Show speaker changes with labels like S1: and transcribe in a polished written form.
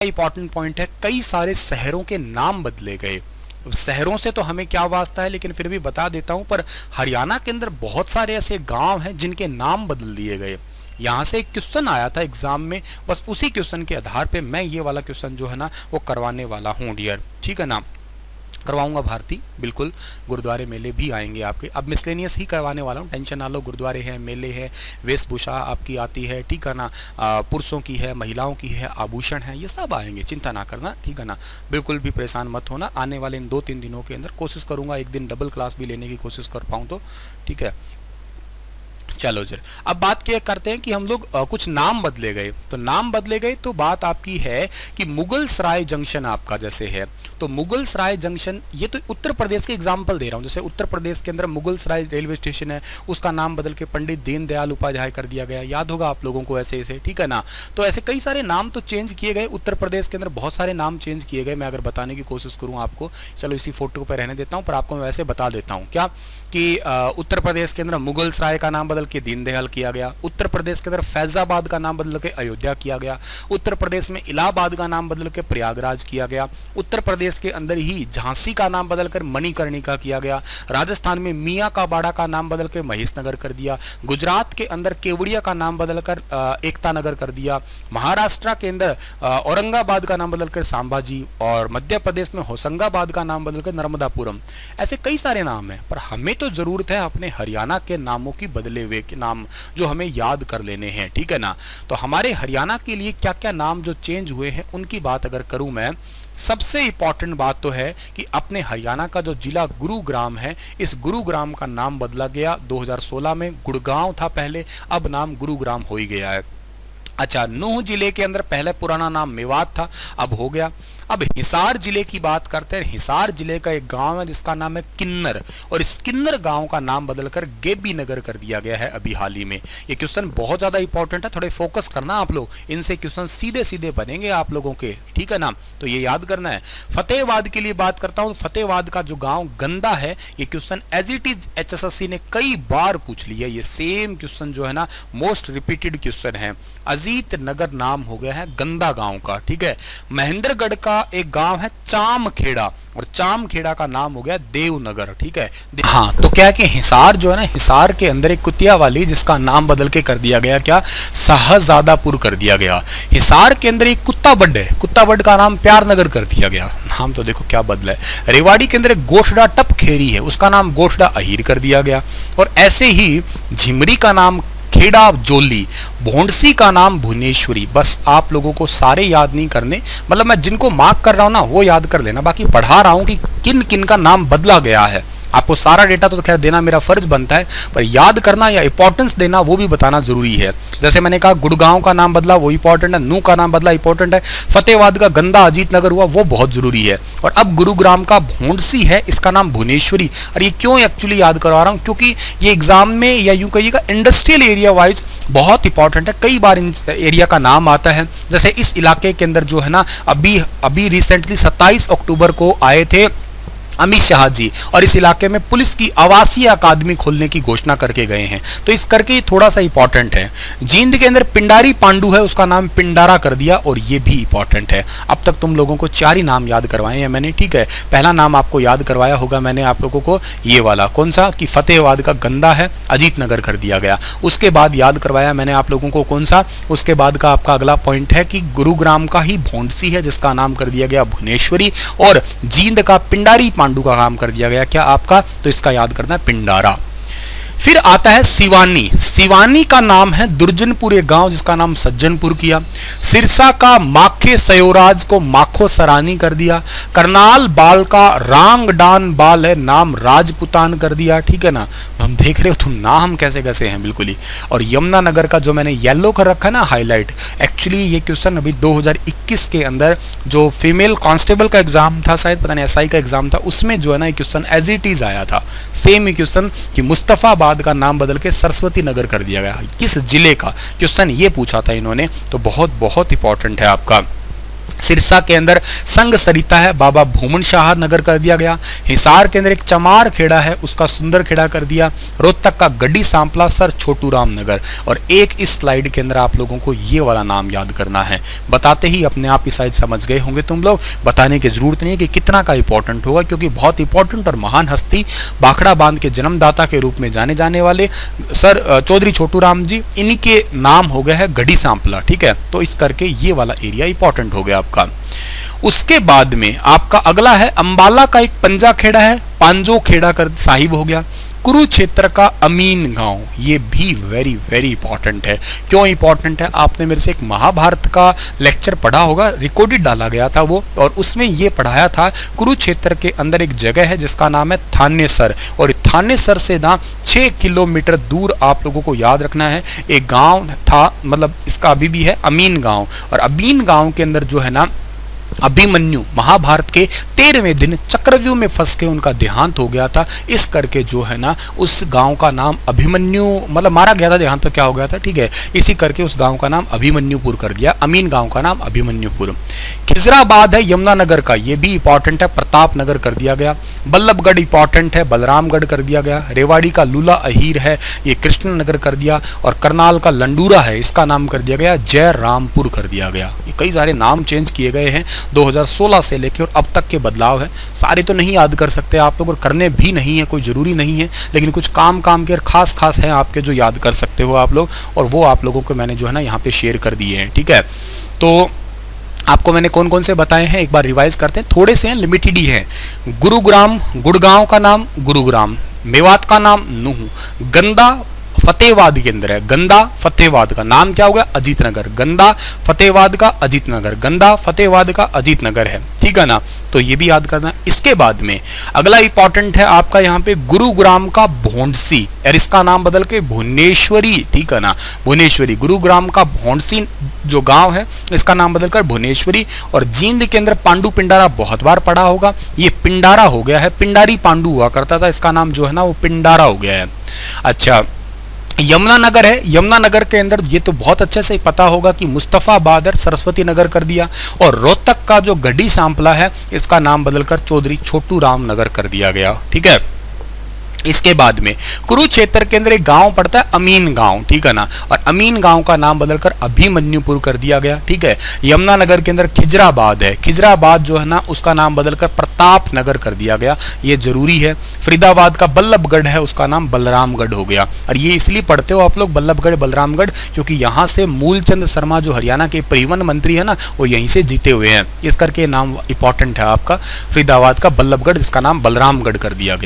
S1: Important point है, कई सारे शहरों के नाम बदले गए। शहरों से तो हमें क्या वास्ता है, लेकिन फिर भी बता देता हूं। पर हरियाणा के अंदर बहुत सारे ऐसे गांव हैं जिनके नाम बदल दिए गए। यहाँ से एक क्वेश्चन आया था एग्जाम में, बस उसी क्वेश्चन के आधार पे मैं ये वाला क्वेश्चन जो है ना वो करवाने वाला हूँ डियर, ठीक है ना। करवाऊंगा भारती, बिल्कुल। गुरुद्वारे मेले भी आएंगे आपके, अब मिसलेनियस ही करवाने वाला हूँ, टेंशन ना लो। गुरुद्वारे हैं, मेले हैं, वेशभूषा आपकी आती है, ठीक है ना। पुरुषों की है, महिलाओं की है, आभूषण है, ये सब आएंगे, चिंता ना करना, ठीक है ना। बिल्कुल भी परेशान मत होना। आने वाले इन 2-3 दिनों के अंदर कोशिश करूंगा एक दिन डबल क्लास भी लेने की कोशिश कर पाऊँ तो, ठीक है। चलो जर अब बात क्या करते हैं कि हम लोग कुछ नाम बदले गए, तो नाम बदले गए तो बात आपकी है कि मुगल सराय जंक्शन आपका जैसे है, तो मुगल सराय जंक्शन, ये तो उत्तर प्रदेश के एग्जांपल दे रहा हूं। जैसे उत्तर प्रदेश के अंदर मुगल सराय रेलवे स्टेशन है, उसका नाम बदल के पंडित दीनदयाल उपाध्याय कर दिया गया, याद होगा आप लोगों को ऐसे ऐसे, ठीक है ना। तो ऐसे कई सारे नाम तो चेंज किए गए उत्तर प्रदेश के अंदर, बहुत सारे नाम चेंज किए गए। मैं अगर बताने की कोशिश करूँ आपको, चलो इसी फोटो पर रहने देता हूँ, पर आपको मैं वैसे बता देता हूँ क्या कि उत्तर प्रदेश के अंदर मुगल सराय का नाम बदल के दीनदयाल किया गया, उत्तर प्रदेश के अंदर फैजाबाद का नाम बदल के अयोध्या किया गया, उत्तर प्रदेश में इलाहाबाद का नाम बदल के प्रयागराज किया गया, उत्तर प्रदेश के अंदर ही झांसी का नाम बदलकर मणिकर्णिका किया गया, राजस्थान में मियाँ का बाड़ा का नाम बदल के महेशनगर कर दिया, गुजरात के अंदर केवड़िया का नाम बदलकर एकता नगर कर दिया, महाराष्ट्र के अंदर औरंगाबाद का नाम बदलकर संभाजी, और मध्य प्रदेश में होशंगाबाद का नाम बदलकर नर्मदापुरम। ऐसे कई सारे नाम हैं, पर हमें तो जरूरत है अपने हरियाणा के नामों की बदले हुए के नाम जो हमें याद कर लेने हैं, ठीक है ना। तो हमारे हरियाणा के लिए क्या क्या नाम जो चेंज हुए हैं उनकी बात अगर करूं मैं, सबसे इंपॉर्टेंट बात तो है कि अपने हरियाणा का जो जिला गुरुग्राम है, इस गुरुग्राम का नाम बदला गया 2016 में। गुड़गांव था पहले, अब नाम गुरुग्राम हो ही गया है। अच्छा, नूह जिले के अंदर पहले पुराना नाम मेवात था, अब हो गया। अब हिसार जिले की बात करते हैं। हिसार जिले का एक गांव है जिसका नाम है किन्नर, और इस किन्नर गांव का नाम बदलकर गेबी नगर कर दिया गया है अभी हाल ही में। ये क्वेश्चन बहुत ज्यादा इंपॉर्टेंट है, थोड़े फोकस करना आप लोग, इनसे क्वेश्चन सीधे सीधे बनेंगे आप लोगों के, ठीक है ना। तो ये याद करना है। फतेहबाद के लिए बात करता हूं, फतेहबाद का जो गांव गंदा है, ये question as it is HSSC ने कई बार पूछ लिया। ये सेम क्वेश्चन जो है ना मोस्ट रिपीटेड क्वेश्चन है। अजीत नगर नाम हो गया है गंदा गांव का, ठीक है। महेंद्रगढ़ का एक गांव है चामखेड़ा, और चामखेड़ा का नाम हो गया देवनगर, ठीक है। हाँ, तो क्या है कि हिसार जो है ना, हिसार के अंदर एक कुतिया वाली जिसका नाम बदल के कर दिया गया क्या, शाहजादापुर कर दिया गया। हिसार के अंदर एक कुत्ताबड है, कुत्ताबड का नाम प्यारनगर कर दिया गया। नाम तो देखो क्या बदला है। रेवाड़ी के अंदर एक गोठड़ा टप खेरी है, उसका नाम गोठड़ा अहीर कर दिया गया। और ऐसे ही झिमरी का नाम खेड़ा जोली, भोंडसी का नाम भुवनेश्वरी। बस आप लोगों को सारे याद नहीं करने, मतलब मैं जिनको मार्क कर रहा हूं ना वो याद कर लेना, बाकी पढ़ा रहा हूं कि किन किन का नाम बदला गया है। आपको सारा डेटा तो खैर देना मेरा फर्ज बनता है, पर याद करना या इंपॉर्टेंस देना वो भी बताना जरूरी है। जैसे मैंने कहा गुड़गांव का नाम बदला, वो इंपॉर्टेंट है। नूह का नाम बदला, इंपॉर्टेंट है। फतेहबाद का गंदा अजीत नगर हुआ, वो बहुत जरूरी है। और अब गुरुग्राम का भोंडसी है, इसका नाम भुवनेश्वरी। और ये क्यों एक्चुअली याद करवा रहा हूँ, क्योंकि ये एग्जाम में या यूं कहिएगा इंडस्ट्रियल एरिया वाइज बहुत इंपॉर्टेंट है। कई बार इन एरिया का नाम आता है। जैसे इस इलाके के अंदर जो है ना अभी रिसेंटली 27 अक्टूबर को आए थे अमित शाह जी, और इस इलाके में पुलिस की आवासीय अकादमी खोलने की घोषणा करके गए हैं। तो इस करके ये थोड़ा सा इंपॉर्टेंट है। जींद के अंदर पिंडारी पांडु है, उसका नाम पिंडारा कर दिया, और ये भी इंपॉर्टेंट है। अब तक तुम लोगों को 4 ही नाम याद करवाए हैं मैंने, ठीक है। पहला नाम आपको याद करवाया होगा मैंने आप लोगों को, ये वाला कौन सा, कि फतेहबाद का गंदा है, अजीत नगर कर दिया गया। उसके बाद याद करवाया मैंने आप लोगों को कौन सा, उसके बाद का आपका अगला पॉइंट है कि गुरुग्राम का ही भोंडसी है जिसका नाम कर दिया गया भुवनेश्वरी, और जींद का पिंडारी पांडु का काम कर दिया गया क्या आपका, तो इसका याद करना है पिंडारा। फिर आता है सिवानी। सिवानी का नाम है दुर्जनपुर, एक गांव जिसका नाम सज्जनपुर किया। सिरसा का माखे सयोराज को माखो सरानी कर दिया। करनाल बाल का रांगडान बाल है, नाम राजपुतान कर दिया, ठीक है ना। हम देख रहे हो तुम नाम कैसे कैसे हैं बिल्कुल ही। और यमुनानगर का जो मैंने येलो कर रखा है ना हाईलाइट, एक्चुअली ये क्वेश्चन अभी 2021 के अंदर जो फीमेल कांस्टेबल का एग्जाम था, शायद पता नहीं SI का एग्जाम था, उसमें जो है ना ये क्वेश्चन एज इट इज आया था। सेम ही क्वेश्चन कि मुस्तफाबाद का नाम बदल के सरस्वती नगर कर दिया गया। किस जिले का क्वेश्चन ये पूछा था इन्होंने, तो बहुत बहुत इंपॉर्टेंट है आपका। सिरसा के अंदर संग सरिता है, बाबा भूमन शाह नगर कर दिया गया। हिसार के अंदर एक चमार खेड़ा है, उसका सुंदर खेड़ा कर दिया। रोहतक का गड्डी सांपला सर छोटू राम नगर। और एक इस स्लाइड के अंदर आप लोगों को ये वाला नाम याद करना है, बताते ही अपने आप ही शायद समझ गए होंगे तुम लोग, बताने की जरूरत नहीं है कि कितना का इंपॉर्टेंट होगा, क्योंकि बहुत इंपॉर्टेंट और महान हस्ती, भाखड़ा बांध के जन्मदाता के रूप में जाने जाने वाले सर चौधरी छोटू राम जी, इन्हीं के नाम हो गया है गड्डी सांपला। ठीक है, तो इस करके ये वाला एरिया इंपॉर्टेंट हो गया आपका। उसके बाद में आपका अगला है अंबाला का एक पंजा खेड़ा है, पांजो खेड़ा कर साहिब हो गया। कुरुक्षेत्र का अमीन गांव, ये भी वेरी वेरी इंपॉर्टेंट है। क्यों इंपॉर्टेंट है? आपने मेरे से एक महाभारत का लेक्चर पढ़ा होगा, रिकॉर्डेड डाला गया था वो, और उसमें ये पढ़ाया था कुरुक्षेत्र के अंदर एक जगह है जिसका नाम है थानेसर, और थानेसर से ना 6 किलोमीटर दूर आप लोगों को याद रखना है एक गांव था, मतलब इसका अभी भी है अमीन गांव। और अमीन गांव के अंदर जो है ना अभिमन्यु महाभारत के 13वें दिन चक्रव्यूह में फंस के उनका देहांत हो गया था, इस करके जो है ना उस गांव का नाम अभिमन्यु, मतलब मारा गया था, देहांत तो क्या हो गया था, ठीक है, इसी करके उस गांव का नाम अभिमन्युपुर कर दिया, अमीन गांव का नाम अभिमन्युपुर। खिजराबाद है यमुनानगर का, ये भी इंपॉर्टेंट है, प्रतापनगर कर दिया गया। बल्लभगढ़ इंपॉर्टेंट है, बलरामगढ़ कर दिया गया। रेवाड़ी का लूला अहीर है, ये कृष्णनगर कर दिया। और करनाल का लंडूरा है, इसका नाम कर दिया गया जयरामपुर कर दिया गया। ये कई सारे नाम चेंज किए गए हैं 2016 से लेकर और अब तक के बदलाव है, सारे तो नहीं याद कर सकते आप लोग और करने भी नहीं है, कोई ज़रूरी नहीं है, लेकिन कुछ काम के खास खास हैं आपके जो याद कर सकते हो आप लोग, और वो आप लोगों को मैंने जो है ना यहाँ पे शेयर कर दिए हैं। ठीक है, तो आपको मैंने कौन कौन से बताए हैं एक बार रिवाइज करते हैं, थोड़े से हैं, लिमिटेड ही हैं। गुरुग्राम, गुड़गांव का नाम गुरुग्राम, मेवात का नाम नूह, गंदा फतेहबाद के अंदर है, गंदा फतेहबाद का नाम क्या होगा, अजीत नगर, गंदा फतेहबाद का अजीत नगर, गंदा फतेहबाद का अजीत नगर है, ठीक है ना, तो ये भी याद करना। इसके बाद में अगला इंपॉर्टेंट है आपका यहाँ पे गुरुग्राम का भोंडसी, और इसका नाम बदल के भुवनेश्वरी, ठीक है ना, भुवनेश्वरी। गुरुग्राम का भोंडसी जो गांव है इसका नाम बदलकर भुवनेश्वरी। और जींद के अंदर पांडु पिंडारा बहुत बार पढ़ा होगा, ये पिंडारा हो गया है, पिंडारी पांडु हुआ करता था, इसका नाम जो है ना वो पिंडारा हो गया है। अच्छा, यमुनानगर है, यमुनानगर के अंदर ये तो बहुत अच्छे से पता होगा कि मुस्तफाबाद और सरस्वती नगर कर दिया। और रोहतक का जो गड्डी सांपला है इसका नाम बदलकर चौधरी छोटू राम नगर कर दिया गया। ठीक है, इसके बाद में कुरुक्षेत्र के अंदर एक गांव पड़ता है अमीन गांव, ठीक है ना, और अमीन गांव का नाम बदलकर अभिमन्युपुर कर दिया गया। ठीक है, यमुनानगर के अंदर खिजराबाद है, खिजराबाद जो है ना उसका नाम बदलकर प्रताप नगर कर दिया गया, ये जरूरी है। फरीदाबाद का बल्लभगढ़ है, उसका नाम बलरामगढ़ हो गया। और ये इसलिए पढ़ते हो आप लोग बल्लभगढ़ बलरामगढ़, क्योंकि यहाँ से मूलचंद शर्मा जो हरियाणा के परिवहन मंत्री है ना वो यहीं से जीते हुए हैं, इस करके नाम इंपॉर्टेंट है आपका फरीदाबाद का बल्लभगढ़, जिसका नाम बलरामगढ़ कर दिया गया।